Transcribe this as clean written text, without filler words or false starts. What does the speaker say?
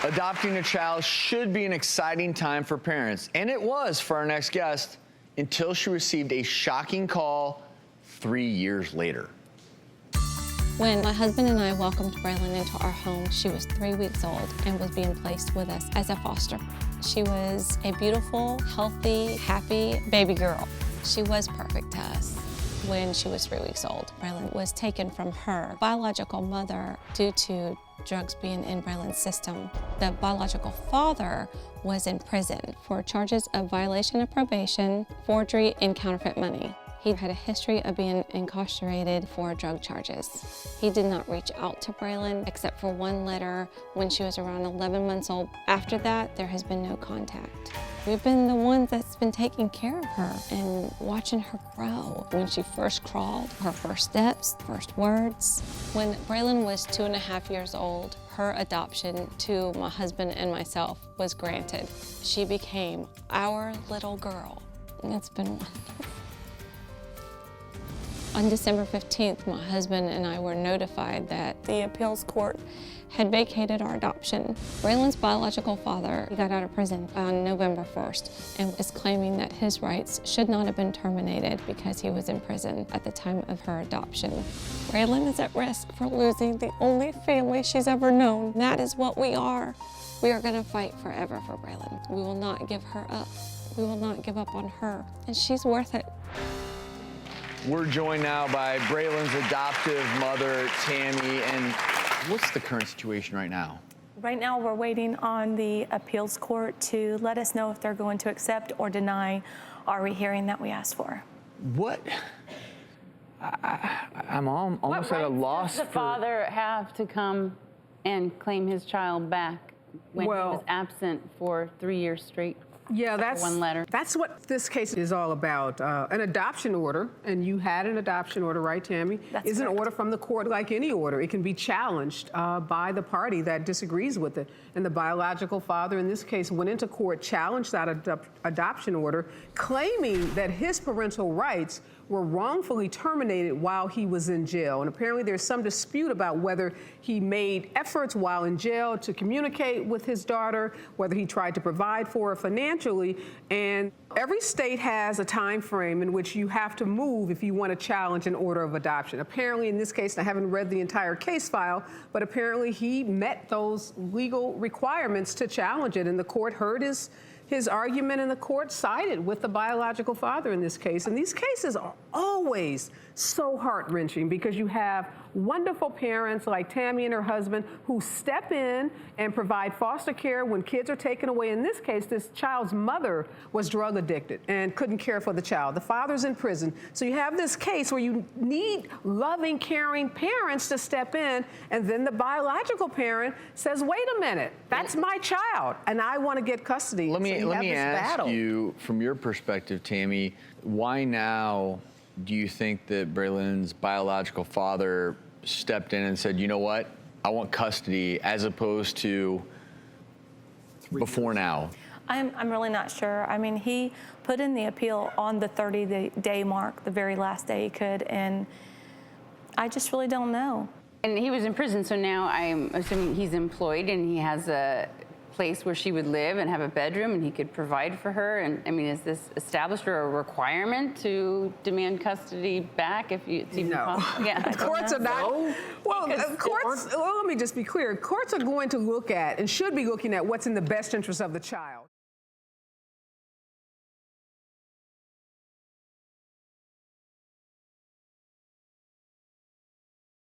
Adopting a child should be an exciting time for parents, and it was for our next guest until she received a shocking call 3 years later. When my husband and I welcomed Braylon into our home, she was 3 weeks old and was being placed with us as a foster. She was a beautiful, healthy, happy baby girl. She was perfect to us. When she was 3 weeks old, Braylon was taken from her biological mother due to drugs being in Braylon's system. The biological father was in prison for charges of violation of probation, forgery, and counterfeit money. He had a history of being incarcerated for drug charges. He did not reach out to Braylon except for one letter when she was around 11 months old. After that, there has been no contact. We've been the ones that's been taking care of her and watching her grow. When she first crawled, her first steps, first words. When Braylon was 2.5 years old, her adoption to my husband and myself was granted. She became our little girl. It's been wonderful. On December 15th, my husband and I were notified that the appeals court had vacated our adoption. Braylon's biological father got out of prison on November 1st and is claiming that his rights should not have been terminated because he was in prison at the time of her adoption. Braylon is at risk for losing the only family she's ever known. That is what we are. We are going to fight forever for Braylon. We will not give her up. We will not give up on her, and she's worth it. We're joined now by Braylon's adoptive mother, Tammy, and what's the current situation right now? Right now, we're waiting on the appeals court to let us know if they're going to accept or deny our rehearing that we asked for. What? I'm almost at a loss. Does the father have to come and claim his child back when he was absent for 3 years straight? Yeah, that's one letter. That's what this case is all about. An adoption order, and you had an adoption order, right, Tammy? That's is correct. An order from the court like any order. It can be challenged by the party that disagrees with it. And the biological father, in this case, went into court, challenged that adoption order, claiming that his parental rights were wrongfully terminated while he was in jail. And apparently there's some dispute about whether he made efforts while in jail to communicate with his daughter, whether he tried to provide for her financially. And every state has a time frame in which you have to move if you want to challenge an order of adoption. Apparently in this case, I haven't read the entire case file, but apparently he met those legal requirements to challenge it. And the court heard his argument, and the court sided with the biological father in this case. And these cases are always so heart-wrenching because you have wonderful parents like Tammy and her husband who step in and provide foster care when kids are taken away. In this case, this child's mother was drug addicted and couldn't care for the child. The father's in prison. So you have this case where you need loving, caring parents to step in, and then the biological parent says, wait a minute, that's my child, and I want to get custody. Let me ask you, from your perspective, Tammy, why now do you think that Braylon's biological father stepped in and said, you know what, I want custody, as opposed to before now? I'm really not sure. I mean, he put in the appeal on the 30-day mark, the very last day he could, and I just really don't know. And he was in prison, so now I'm assuming he's employed and he has a place where she would live and have a bedroom and he could provide for her. And I mean, is this established or a requirement to demand custody back if it's even possible? Yeah, courts are not. Well, courts. Well, let me just be clear. Courts are going to look at and should be looking at what's in the best interest of the child.